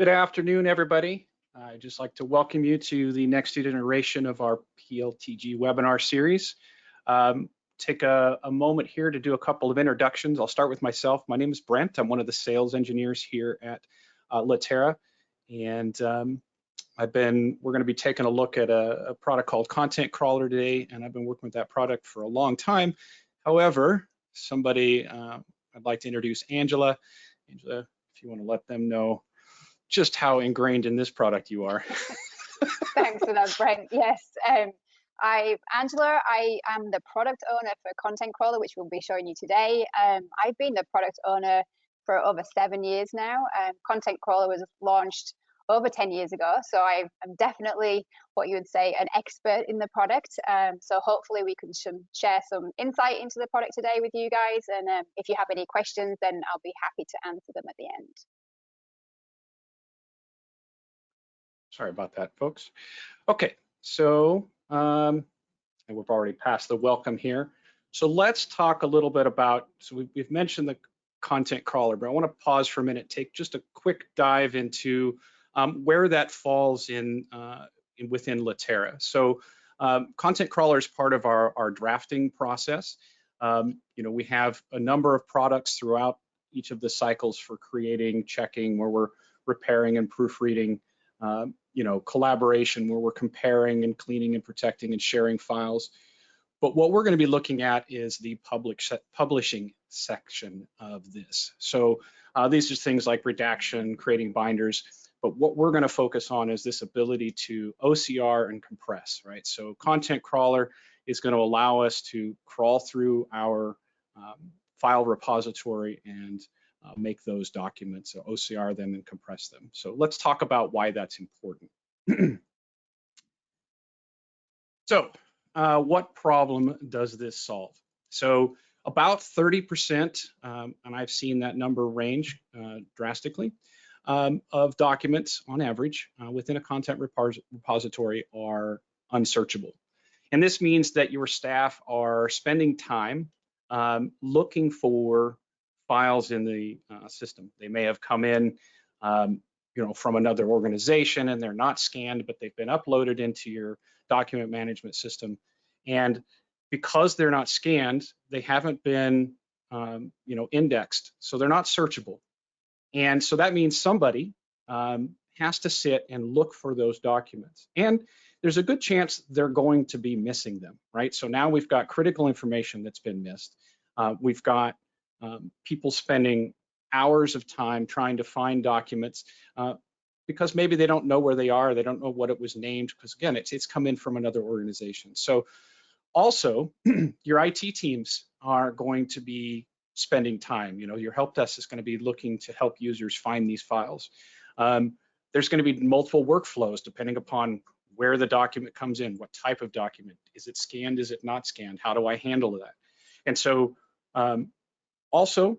Good afternoon, everybody. I'd just like to welcome you to the next iteration of our PLTG webinar series. Take a moment here to do a couple of introductions. I'll start with myself. My name is Brent. I'm one of the sales engineers here at Latera, and we're going to be taking a look at a product called contentCrawler today, and I've been working with that product for a long time. However, I'd like to introduce Angela. Angela, if you want to let them know just how ingrained in this product you are. Thanks for that, Brent. Yes, I'm Angela. I am the product owner for contentCrawler, which we'll be showing you today. I've been the product owner for over 7 years now. contentCrawler was launched over 10 years ago, so I'm definitely what you would say an expert in the product. So hopefully we can share some insight into the product today with you guys, and if you have any questions, then I'll be happy to answer them at the end. Sorry about that, folks. Okay, so and we've already passed the welcome here. So let's talk a little bit about, so we've mentioned the contentCrawler, but I want to pause for a minute, take just a quick dive into where that falls within Latera. So contentCrawler is part of our drafting process. We have a number of products throughout each of the cycles for creating, checking, where we're repairing and proofreading, collaboration where we're comparing and cleaning and protecting and sharing files. But what we're going to be looking at is the publishing section of this. So these are things like redaction, creating binders, but what we're going to focus on is this ability to OCR and compress, right? So contentCrawler is going to allow us to crawl through our file repository and make those documents, so OCR them and compress them. So let's talk about why that's important. So what problem does this solve? So about 30%, and I've seen that number range drastically, of documents on average within a content repository are unsearchable. And this means that your staff are spending time looking for files in the system. They may have come in from another organization and they're not scanned, but they've been uploaded into your document management system. And because they're not scanned, they haven't been indexed, so they're not searchable. And so that means somebody has to sit and look for those documents. And there's a good chance they're going to be missing them, right? So now we've got critical information that's been missed. We've got people spending hours of time trying to find documents because maybe they don't know where they are, they don't know what it was named, because again, it's come in from another organization. So also, your IT teams are going to be spending time. Your help desk is going to be looking to help users find these files. There's going to be multiple workflows depending upon where the document comes in, what type of document. Is it scanned? Is it not scanned? How do I handle that? And so also,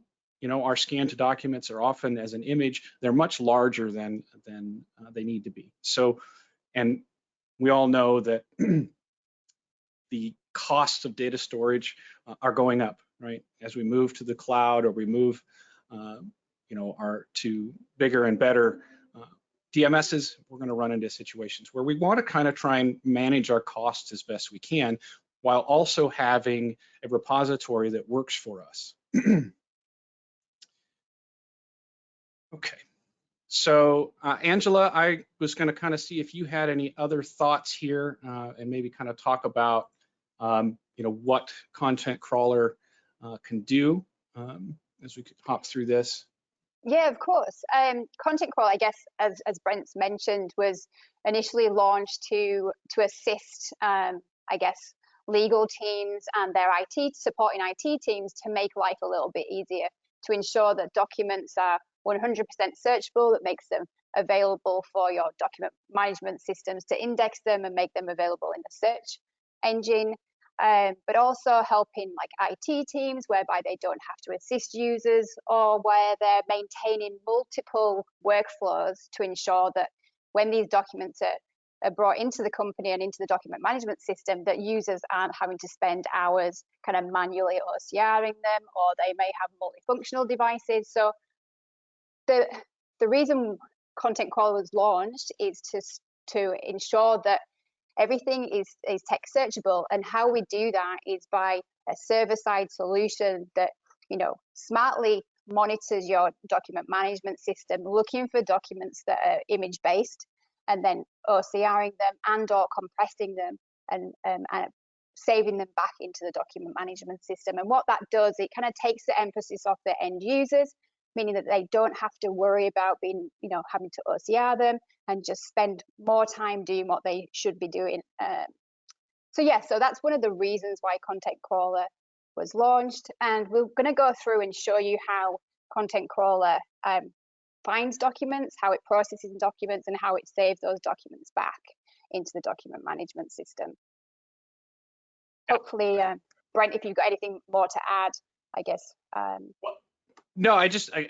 our scanned documents are often as an image, they're much larger than they need to be. So, and we all know that the costs of data storage are going up, right? As we move to the cloud or we move, to bigger and better DMSs, we're going to run into situations where we want to kind of try and manage our costs as best we can, while also having a repository that works for us. Okay, so Angela, I was going to kind of see if you had any other thoughts here and maybe kind of talk about what contentCrawler can do as we could hop through this. Yeah, of course. contentCrawler, I guess, as Brent's mentioned, was initially launched to assist, I guess, legal teams and their supporting IT teams to make life a little bit easier, to ensure that documents are 100% searchable, that makes them available for your document management systems to index them and make them available in the search engine, but also helping like IT teams whereby they don't have to assist users, or where they're maintaining multiple workflows to ensure that when these documents are brought into the company and into the document management system, that users aren't having to spend hours kind of manually OCRing them, or they may have multifunctional devices. So the reason contentCrawler was launched is to ensure that everything is text searchable, and how we do that is by a server-side solution that, you know, smartly monitors your document management system, looking for documents that are image-based, and then OCRing them and/or compressing them and saving them back into the document management system. And what that does, it kind of takes the emphasis off the end users, meaning that they don't have to worry about being, you know, having to OCR them, and just spend more time doing what they should be doing. So that's one of the reasons why contentCrawler was launched. And we're going to go through and show you how contentCrawler finds documents, how it processes documents, and how it saves those documents back into the document management system. Hopefully, Brent, if you've got anything more to add, I guess. No, I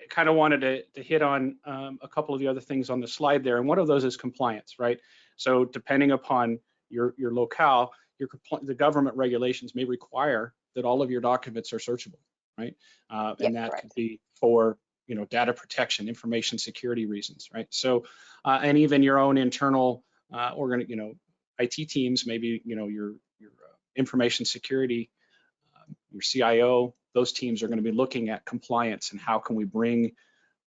kind of wanted to hit on a couple of the other things on the slide there, and one of those is compliance, right? So depending upon your locale, the government regulations may require that all of your documents are searchable, right? And that correct. could be for, you know, data protection, information security reasons, right? So, and even your own internal IT teams, maybe, you know, your information security, your CIO, those teams are going to be looking at compliance and how can we bring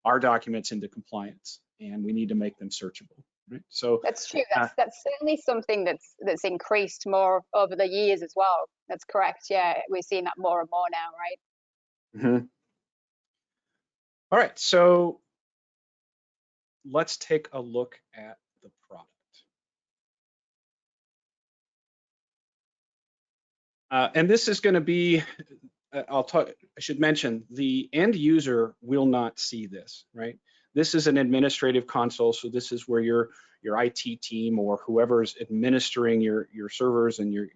our documents into compliance, and we need to make them searchable, right? So that's true. That's certainly something that's increased more over the years as well. That's correct. Yeah, we're seeing that more and more now, right? Mm-hmm. All right, so let's take a look at the product. And this is going to be, I should mention, the end user will not see this, right? This is an administrative console, so this is where your IT team or whoever is administering your servers and your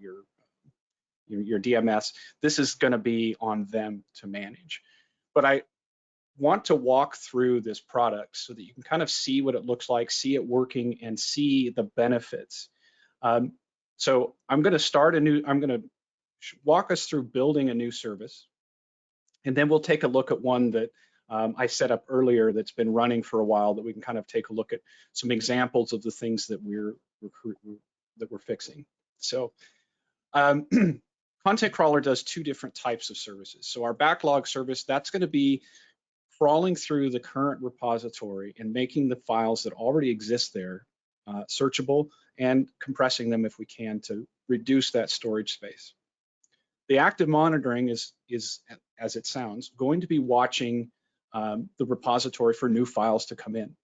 DMS, this is going to be on them to manage. But I want to walk through this product so that you can kind of see what it looks like, see it working, and see the benefits. So I'm going to walk us through building a new service, and then we'll take a look at one that I set up earlier that's been running for a while, that we can kind of take a look at some examples of the things that we're fixing. So contentCrawler does two different types of services. So our backlog service, that's going to be crawling through the current repository and making the files that already exist there searchable, and compressing them if we can to reduce that storage space. The active monitoring is, as it sounds, going to be watching the repository for new files to come in.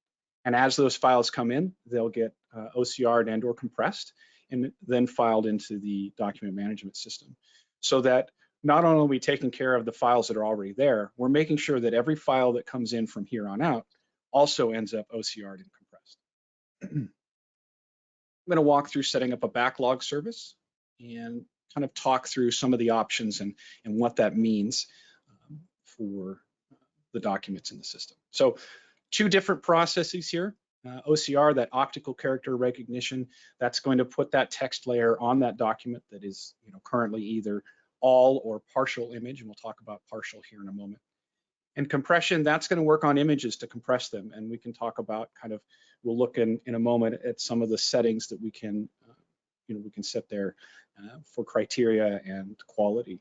And as those files come in, they'll get OCR'd and or compressed, and then filed into the document management system. So that not only are we taking care of the files that are already there, we're making sure that every file that comes in from here on out also ends up OCR'd and compressed. I'm going to walk through setting up a backlog service and kind of talk through some of the options and what that means for the documents in the system. So two different processes here. OCR, that optical character recognition, that's going to put that text layer on that document that is, you know, currently either all or partial image, and we'll talk about partial here in a moment. And compression, that's going to work on images to compress them, and we can talk about we'll look in a moment at some of the settings that we can we can set there for criteria and quality.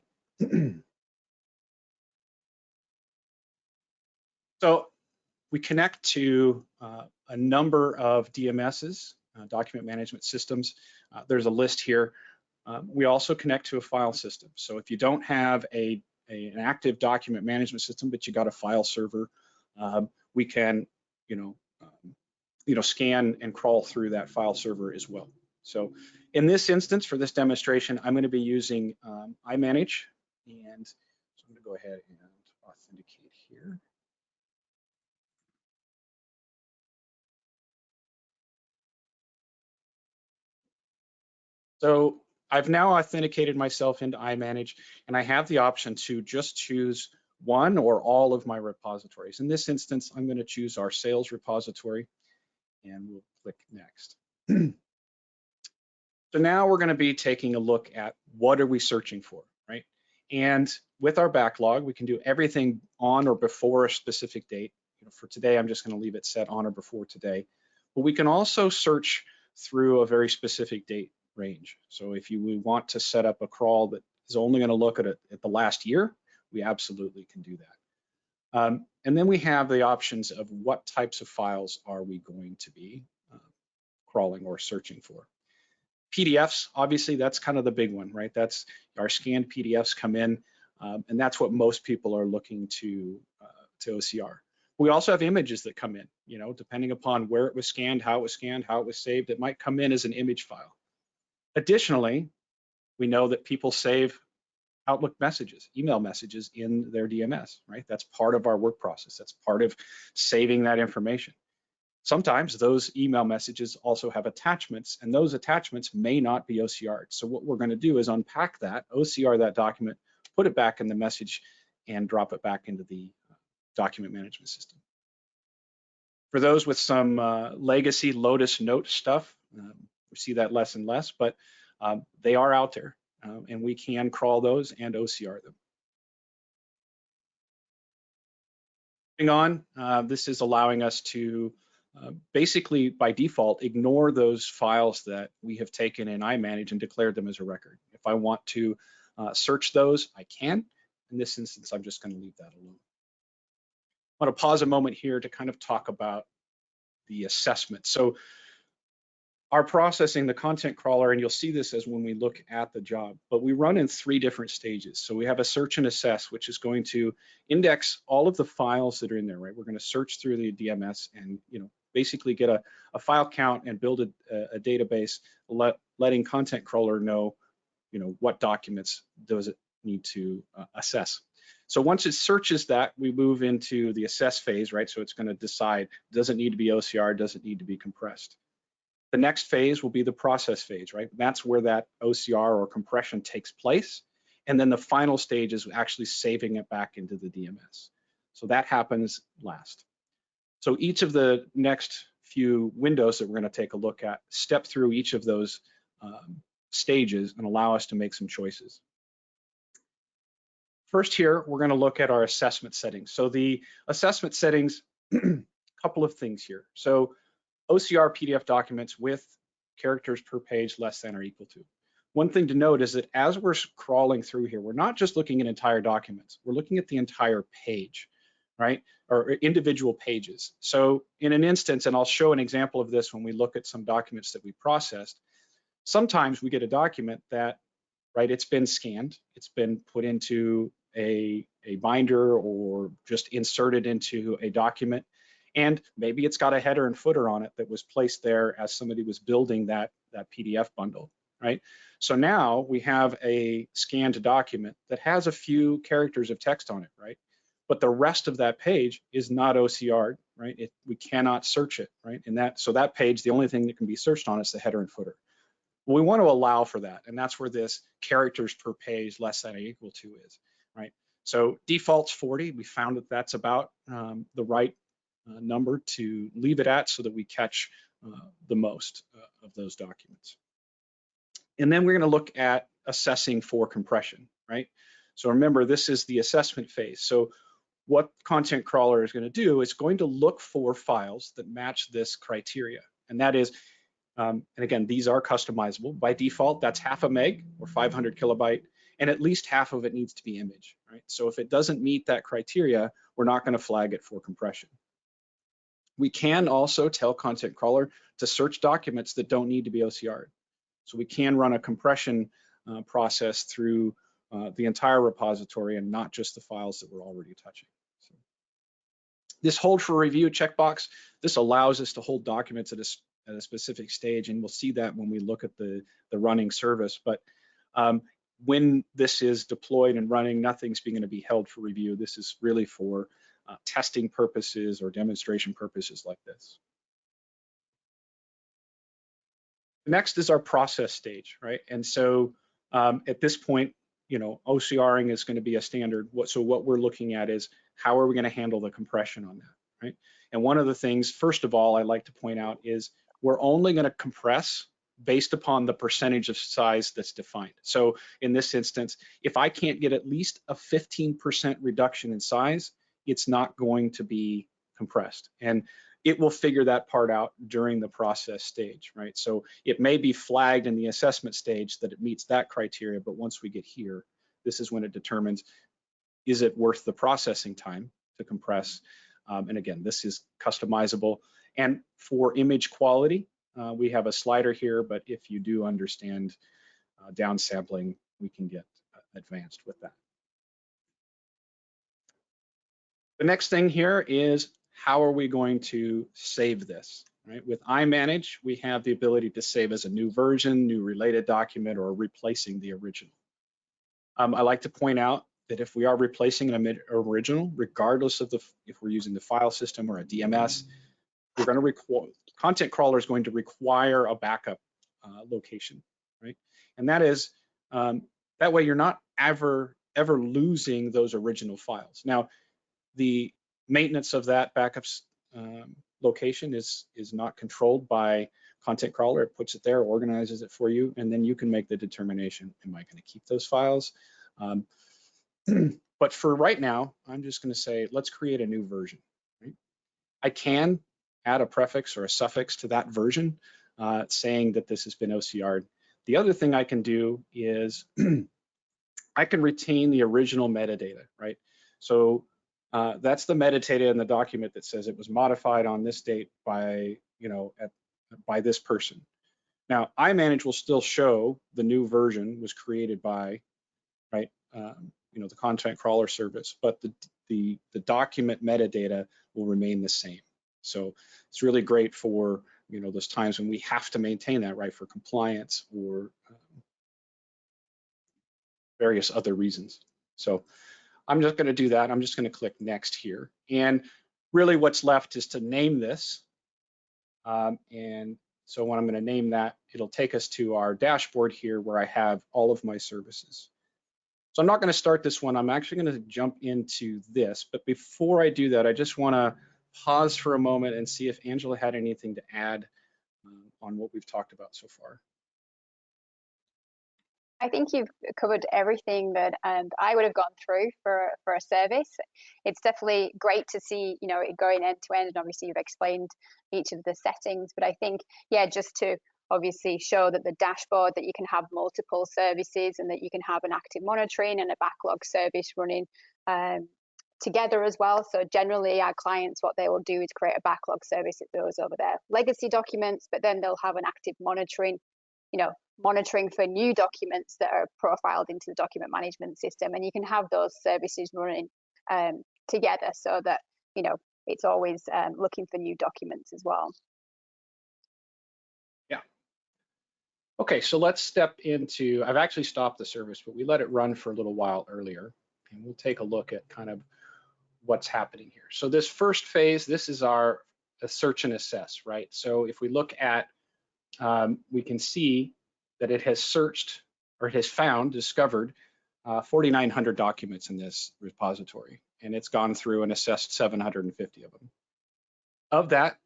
So we connect to a number of DMSs, document management systems. There's a list here. We also connect to a file system. So if you don't have an active document management system, but you got a file server, we can, scan and crawl through that file server as well. So in this instance, for this demonstration, I'm going to be using iManage, and so I'm going to go ahead and authenticate here. So I've now authenticated myself into iManage, and I have the option to just choose one or all of my repositories. In this instance, I'm going to choose our sales repository, and we'll click next. So now we're going to be taking a look at what are we searching for, right? And with our backlog, we can do everything on or before a specific date. For today, I'm just going to leave it set on or before today. But we can also search through a very specific date range. So if we want to set up a crawl that is only going to look at it at the last year, we absolutely can do that. And then we have the options of what types of files are we going to be crawling or searching for. PDFs, obviously, that's kind of the big one, right? That's our scanned PDFs come in, and that's what most people are looking to OCR. We also have images that come in, you know, depending upon where it was scanned, how it was saved, it might come in as an image file. Additionally, we know that people save Outlook messages, email messages in their DMS, right? That's part of our work process. That's part of saving that information. Sometimes those email messages also have attachments, and those attachments may not be OCR'd. So what we're going to do is unpack that, OCR that document, put it back in the message, and drop it back into the document management system. For those with some legacy Lotus Note stuff, we see that less and less, but they are out there, and we can crawl those and OCR them. Moving on, this is allowing us to basically, by default, ignore those files that we have taken in iManage and declared them as a record. If I want to search those, I can. In this instance, I'm just going to leave that alone. I want to pause a moment here to kind of talk about the assessment. So our processing, the content crawler, and you'll see this as when we look at the job, but we run in 3 different stages. So we have a search and assess, which is going to index all of the files that are in there, right? We're going to search through the DMS and, you know, basically get a file count and build a database, letting content crawler know, you know, what documents does it need to assess. So once it searches that, we move into the assess phase, right? So it's going to decide, does it need to be OCR, does it need to be compressed? The next phase will be the process phase, right? That's where that OCR or compression takes place. And then the final stage is actually saving it back into the DMS. So that happens last. So each of the next few windows that we're going to take a look at step through each of those stages and allow us to make some choices. First here, we're going to look at our assessment settings. So the assessment settings, a couple of things here. So OCR PDF documents with characters per page less than or equal to. One thing to note is that as we're crawling through here, we're not just looking at entire documents, we're looking at the entire page, right? Or individual pages. So in an instance, and I'll show an example of this when we look at some documents that we processed, sometimes we get a document that, right, it's been scanned, it's been put into a binder or just inserted into a document, and maybe it's got a header and footer on it that was placed there as somebody was building that PDF bundle, right? So now we have a scanned document that has a few characters of text on it, right? But the rest of that page is not OCR'd, right? We cannot search it, right? So that page, the only thing that can be searched on is the header and footer. Well, we want to allow for that, and that's where this characters per page less than or equal to is, right? So default's 40. We found that that's about the right number to leave it at so that we catch the most of those documents. And then we're going to look at assessing for compression, right? So remember, this is the assessment phase. So what content crawler is going to do is going to look for files that match this criteria. And that is, and again, these are customizable. By default, that's 0.5 meg or 500 kilobyte, and at least half of it needs to be image, right? So if it doesn't meet that criteria, we're not going to flag it for compression. We can also tell content crawler to search documents that don't need to be OCR'd. So we can run a compression process through the entire repository and not just the files that we're already touching. So this hold for review checkbox, this allows us to hold documents at a specific stage, and we'll see that when we look at the running service. But when this is deployed and running, nothing's going to be held for review. This is really for testing purposes or demonstration purposes like this. Next is our process stage, right? And so at this point, you know, OCRing is going to be a standard. So what we're looking at is how are we going to handle the compression on that, right? And one of the things, first of all, I like to point out is we're only going to compress based upon the percentage of size that's defined. So in this instance, if I can't get at least a 15% reduction in size, it's not going to be compressed. And it will figure that part out during the process stage, right? So it may be flagged in the assessment stage that it meets that criteria, but once we get here, this is when it determines, is it worth the processing time to compress? And again, this is customizable. And for image quality, we have a slider here, but if you do understand downsampling, we can get advanced with that. The next thing here is, how are we going to save this? Right? With iManage, we have the ability to save as a new version, new related document, or replacing the original. I like to point out that if we are replacing an original, regardless of if we're using the file system or a DMS, we're going to require, contentCrawler is going to require a backup location, right? And that is, that way you're not ever losing those original files. Now, the maintenance of that backup location is not controlled by contentCrawler. It puts it there, organizes it for you, and then you can make the determination, am I going to keep those files? But for right now, I'm just going to say, let's create a new version. Right? I can add a prefix or a suffix to that version saying that this has been OCR'd. The other thing I can do is I can retain the original metadata, right? So that's the metadata in the document that says it was modified on this date by, by this person. Now, iManage will still show the new version was created by, right, the contentCrawler service, but the document metadata will remain the same. So it's really great for, those times when we have to maintain that, right, for compliance or various other reasons. So I'm just going to do that. I'm just going to click next here. And really what's left is to name this. And so when I'm going to name that, it'll take us to our dashboard here where I have all of my services. So I'm not going to start this one. I'm actually going to jump into this. But before I do that, I just want to pause for a moment and see if Angela had anything to add on what we've talked about so far. I think you've covered everything that I would have gone through for a service. It's definitely great to see, it going end to end, and obviously you've explained each of the settings. But I think, yeah, just to obviously show that the dashboard, that you can have multiple services and that you can have an active monitoring and a backlog service running together as well. So generally our clients, what they will do is create a backlog service that goes over their legacy documents, but then they'll have an active monitoring, monitoring for new documents that are profiled into the document management system. And you can have those services running together so that, it's always looking for new documents as well. Yeah. Okay, so let's step into, I've actually stopped the service, but we let it run for a little while earlier. And we'll take a look at kind of what's happening here. So this first phase, this is our search and assess, right? So if we look at, we can see that it has searched, or it has discovered 4,900 documents in this repository, and it's gone through and assessed 750 of them. Of that,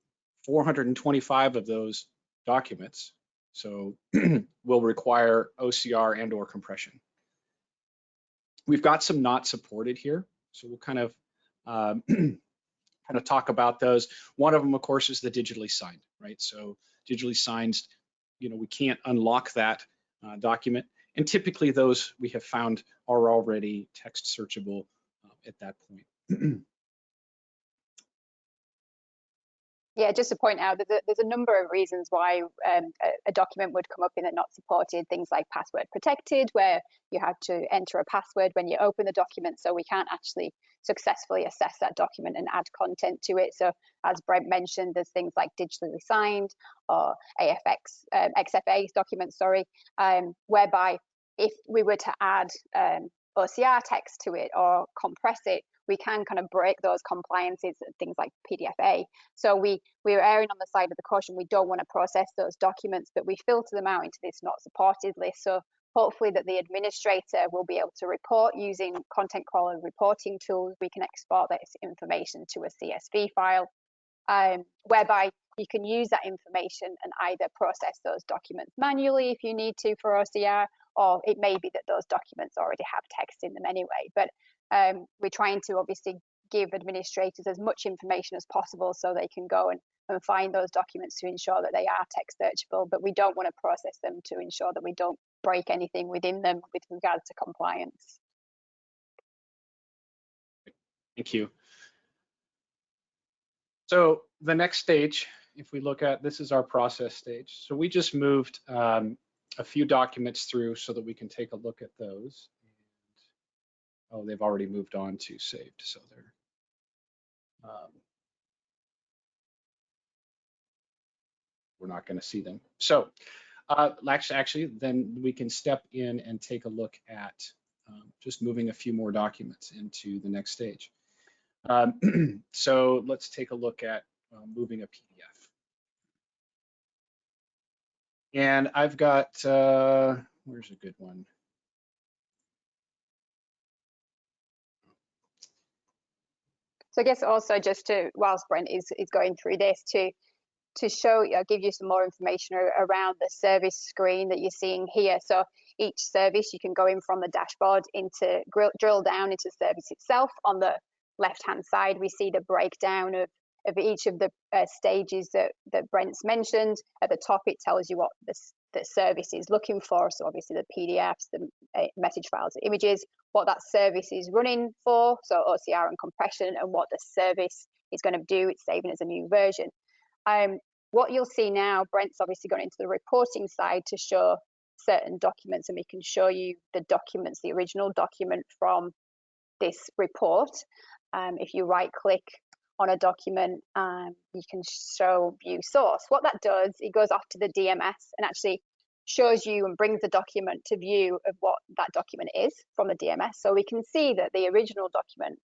425 of those documents, so will require OCR and or compression. We've got some not supported here, so we'll kind of talk about those. One of them, of course, is the digitally signed, right? So digitally signed, we can't unlock that document. And typically those we have found are already text searchable at that point. Yeah, just to point out that there's a number of reasons why a document would come up in a not supported, things like password protected, where you have to enter a password when you open the document, so we can't actually successfully assess that document and add content to it. So as Brent mentioned, there's things like digitally signed or XFA documents, whereby if we were to add OCR text to it or compress it, we can kind of break those compliances, things like PDFA. So we're erring on the side of the caution. We don't want to process those documents, but we filter them out into this not supported list. So hopefully that the administrator will be able to report using contentCrawler reporting tools. We can export this information to a CSV file, whereby you can use that information and either process those documents manually if you need to for OCR, or it may be that those documents already have text in them anyway. But we're trying to obviously give administrators as much information as possible so they can go and find those documents to ensure that they are text searchable, but we don't want to process them to ensure that we don't break anything within them with regards to compliance. Thank you. So the next stage, if we look at, this is our process stage. So we just moved a few documents through so that we can take a look at those. Oh, they've already moved on to saved, so they're we're not going to see them. So actually, then we can step in and take a look at just moving a few more documents into the next stage. So let's take a look at moving a PDF. And I've got, where's a good one? So I guess also just to, whilst Brent is going through this, to show, give you some more information around the service screen that you're seeing here. So each service, you can go in from the dashboard into, drill down into the service itself. On the left-hand side, we see the breakdown of each of the stages that Brent's mentioned. At the top, it tells you what the service is looking for. So obviously the PDFs, the message files, the images, what that service is running for, so OCR and compression, and what the service is going to do. It's saving as a new version. What you'll see now, Brent's obviously gone into the reporting side to show certain documents, and we can show you the documents, the original document from this report. If you right click on a document, you can show view source. What that does, it goes off to the DMS and actually shows you and brings the document to view of what that document is from the DMS. So we can see that the original document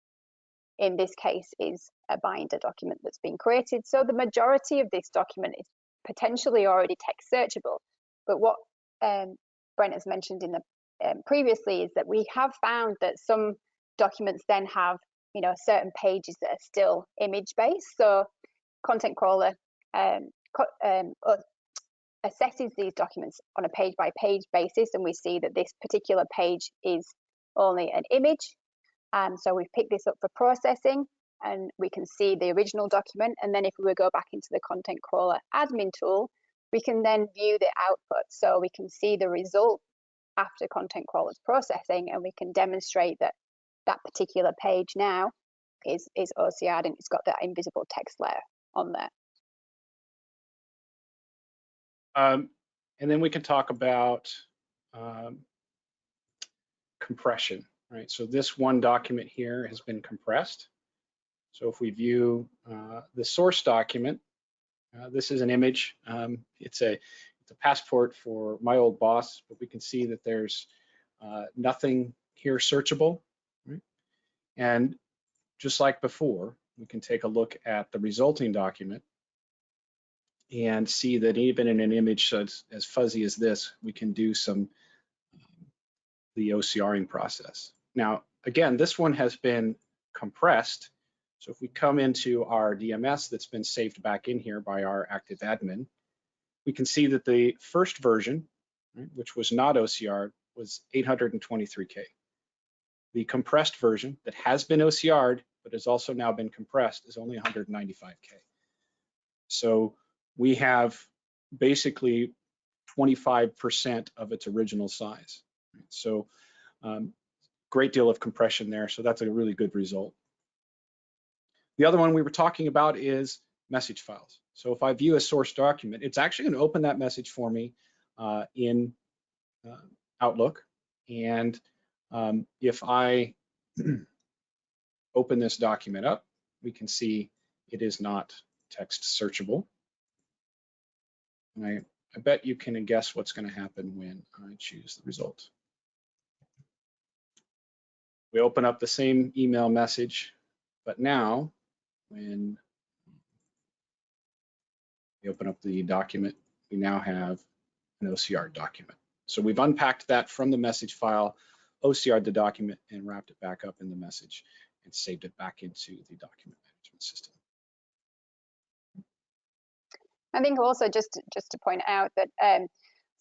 in this case is a binder document that's been created. So the majority of this document is potentially already text searchable. But what Brent has mentioned in the previously is that we have found that some documents then have, certain pages that are still image based. So contentCrawler assesses these documents on a page by page basis, and we see that this particular page is only an image. So we've picked this up for processing, and we can see the original document. And then if we go back into the contentCrawler admin tool, we can then view the output. So we can see the result after contentCrawler's processing, and we can demonstrate that that particular page now is OCR'd and it's got that invisible text layer on there. And then we can talk about compression, right? So this one document here has been compressed. So if we view the source document, this is an image. It's a passport for my old boss, but we can see that there's nothing here searchable, right? And just like before, we can take a look at the resulting document and see that even in an image as fuzzy as this, we can do the OCRing process. Now, again, this one has been compressed. So if we come into our DMS that's been saved back in here by our active admin, we can see that the first version, right, which was not OCR'd, was 823K. The compressed version that has been OCR'd, but has also now been compressed, is only 195K. So we have basically 25% of its original size. So great deal of compression there. So that's a really good result. The other one we were talking about is message files. So if I view a source document, it's actually going to open that message for me in Outlook. And if I open this document up, we can see it is not text searchable. And I bet you can guess what's going to happen when I choose the result. We open up the same email message, but now when we open up the document, we now have an OCR document. So we've unpacked that from the message file, OCR'd the document, and wrapped it back up in the message and saved it back into the document management system. I think also just to point out that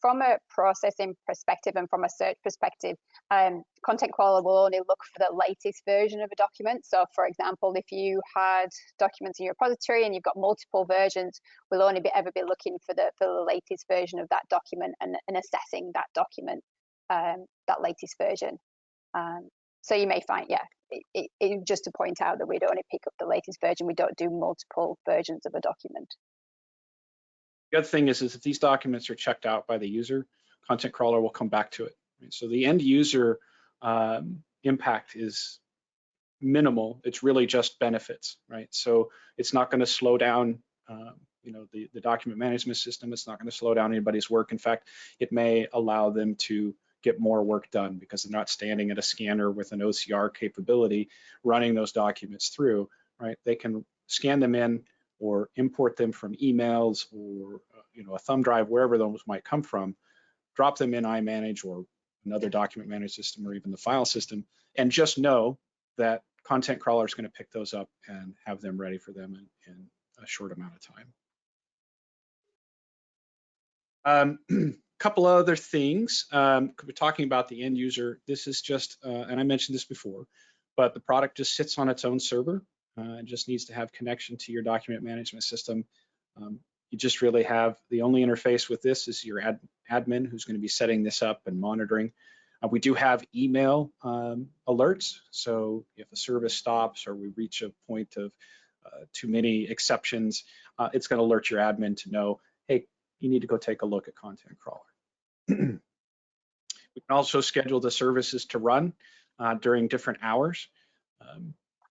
from a processing perspective and from a search perspective, contentCrawler will only look for the latest version of a document. So for example, if you had documents in your repository and you've got multiple versions, we'll only ever be looking for the latest version of that document and assessing that document, that latest version. So you may find, just to point out that we'd only pick up the latest version. We don't do multiple versions of a document. The other thing is if these documents are checked out by the user, contentCrawler will come back to it. Right? So the end user impact is minimal. It's really just benefits, right? So it's not going to slow down, the document management system. It's not going to slow down anybody's work. In fact, it may allow them to get more work done because they're not standing at a scanner with an OCR capability running those documents through, right? They can scan them in or import them from emails or a thumb drive, wherever those might come from, drop them in iManage or another document management system or even the file system, and just know that contentCrawler is going to pick those up and have them ready for them in a short amount of time. Couple other things. We're talking about the end user. This is just, and I mentioned this before, but the product just sits on its own server. It just needs to have connection to your document management system. You just really have the only interface with this is your admin who's going to be setting this up and monitoring. We do have email alerts. So if a service stops or we reach a point of too many exceptions, it's going to alert your admin to know, hey, you need to go take a look at contentCrawler. We can also schedule the services to run during different hours.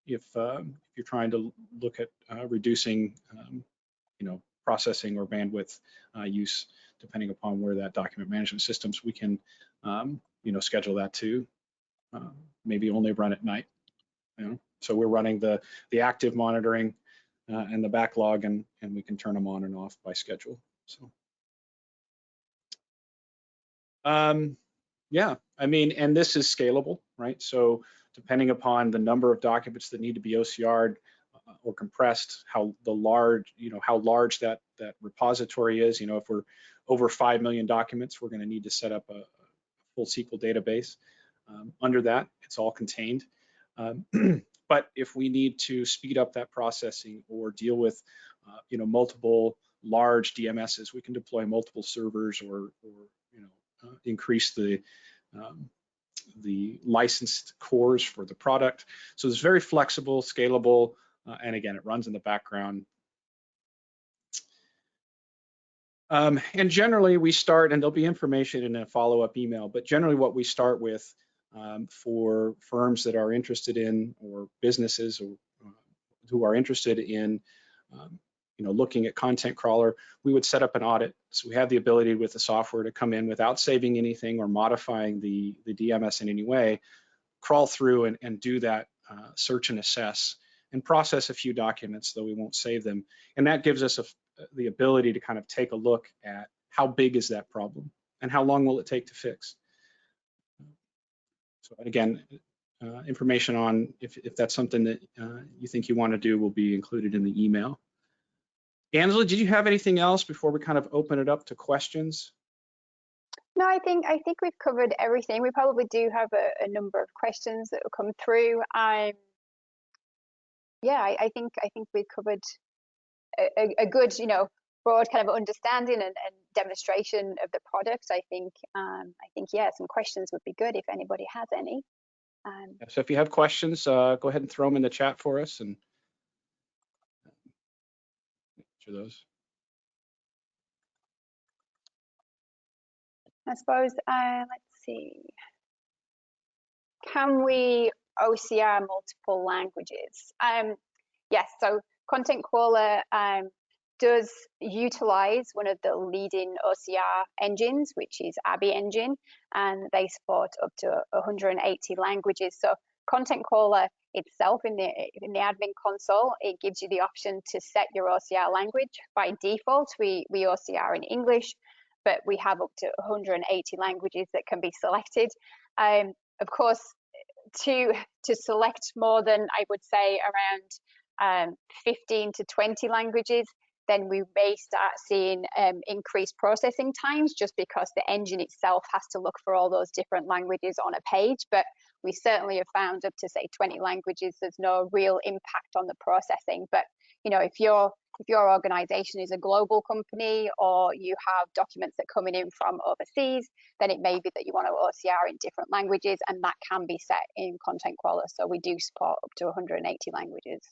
If you're trying to look at reducing, processing or bandwidth use, depending upon where that document management systems, we can, schedule that to maybe only run at night. So we're running the active monitoring and the backlog, and we can turn them on and off by schedule. So. Yeah, I mean, and this is scalable, right? So depending upon the number of documents that need to be OCR'd or compressed, how large that repository is. If we're over 5 million documents, we're going to need to set up a full SQL database. Under that, it's all contained. But if we need to speed up that processing or deal with, multiple large DMSs, we can deploy multiple servers or increase the licensed cores for the product. So it's very flexible, scalable, and again, it runs in the background. And generally we start, and there'll be information in a follow-up email, but generally what we start with for firms that are interested in, or businesses who are interested in looking at contentCrawler, we would set up an audit. So we have the ability with the software to come in without saving anything or modifying the DMS in any way, crawl through and do that search and assess and process a few documents, though we won't save them. And that gives us the ability to kind of take a look at how big is that problem and how long will it take to fix. So again, information on if that's something that you think you want to do will be included in the email. Angela, did you have anything else before we kind of open it up to questions? No, I think we've covered everything. We probably do have a number of questions that will come through. Yeah, I think we've covered a good, broad kind of understanding and demonstration of the product. I think yeah, some questions would be good if anybody has any. So if you have questions, go ahead and throw them in the chat for us and answer those. I suppose, let's see. Can we OCR multiple languages? Yes, so contentCrawler does utilize one of the leading OCR engines, which is Abby engine, and they support up to 180 languages. So contentCrawler itself in the admin console, it gives you the option to set your OCR language. By default, we OCR in English, but we have up to 180 languages that can be selected. Of course, to select more than, I would say, around 15 to 20 languages, then we may start seeing increased processing times, just because the engine itself has to look for all those different languages on a page. But we certainly have found up to, say, 20 languages, there's no real impact on the processing. But if your organization is a global company, or you have documents that are coming in from overseas, then it may be that you want to OCR in different languages, and that can be set in contentCrawler. So we do support up to 180 languages.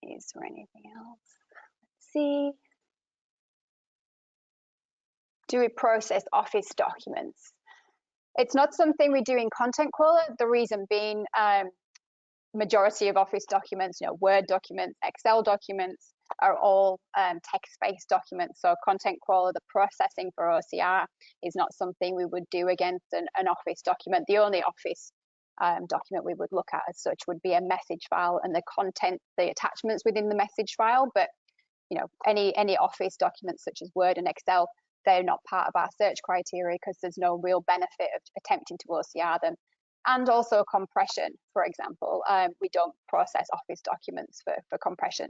Is there anything else? Let's see. Do we process Office documents? It's not something we do in contentCrawler. The reason being, majority of Office documents, Word documents, Excel documents, are all text-based documents. So contentCrawler, the processing for OCR, is not something we would do against an Office document. The only Office document we would look at as such would be a message file, and the content, the attachments within the message file. But any Office documents such as Word and Excel, they're not part of our search criteria, because there's no real benefit of attempting to OCR them. And also compression, for example, we don't process Office documents for compression.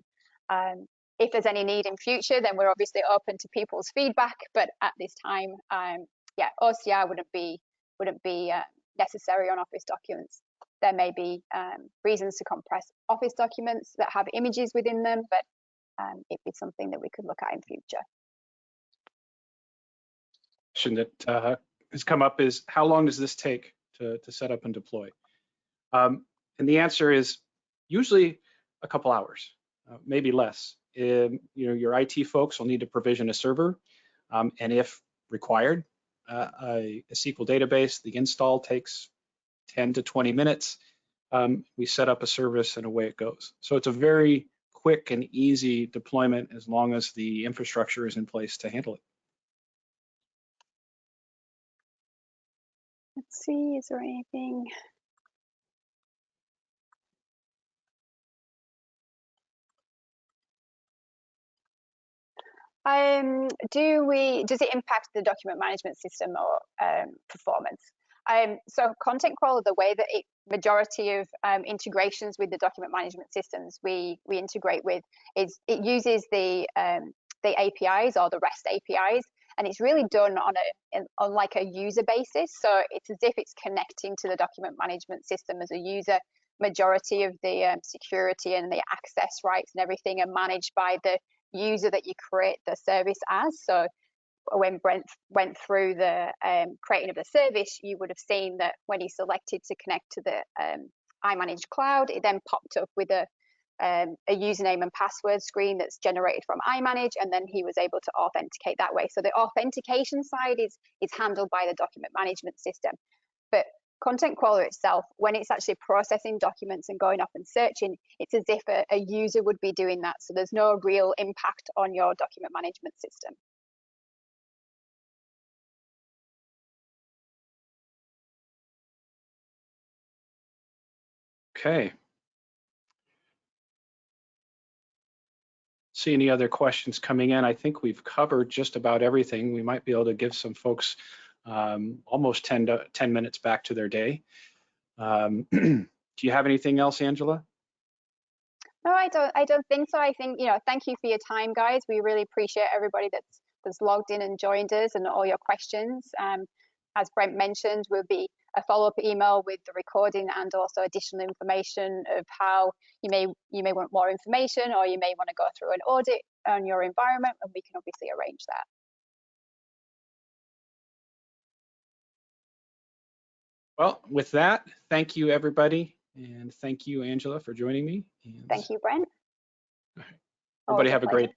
If there's any need in future, then we're obviously open to people's feedback. But at this time, OCR wouldn't be necessary on Office documents. There may be reasons to compress Office documents that have images within them, but it'd be something that we could look at in future. Question that has come up is, how long does this take to set up and deploy? And the answer is usually a couple hours, maybe less. Your IT folks will need to provision a server, and if required, a SQL database. The install takes 10 to 20 minutes. We set up a service and away it goes. So it's a very quick and easy deployment, as long as the infrastructure is in place to handle it. Let's see, is there anything? Does it impact the document management system or performance? So contentCrawler, the way that majority of integrations with the document management systems we integrate with, is it uses the APIs, or the REST APIs, and it's really done on like a user basis. So it's as if it's connecting to the document management system as a user. Majority of the security and the access rights and everything are managed by the user that you create the service as. So when Brent went through the creating of the service, you would have seen that when he selected to connect to the iManage Cloud, it then popped up with a username and password screen that's generated from iManage, and then he was able to authenticate that way. So the authentication side is handled by the document management system. But contentCrawler itself, when it's actually processing documents and going up and searching, it's as if a user would be doing that. So there's no real impact on your document management system. Okay. See any other questions coming in? I think we've covered just about everything. We might be able to give some folks almost 10 minutes back to their day. Do you have anything else, Angela? No, I don't think so. I think, thank you for your time, guys. We really appreciate everybody that's logged in and joined us, and all your questions. As Brent mentioned, will be a follow-up email with the recording and also additional information of how you may want more information, or you may want to go through an audit on your environment, and we can obviously arrange that. Well, with that, thank you, everybody. And thank you, Angela, for joining me. And thank you, Brent. everybody have a great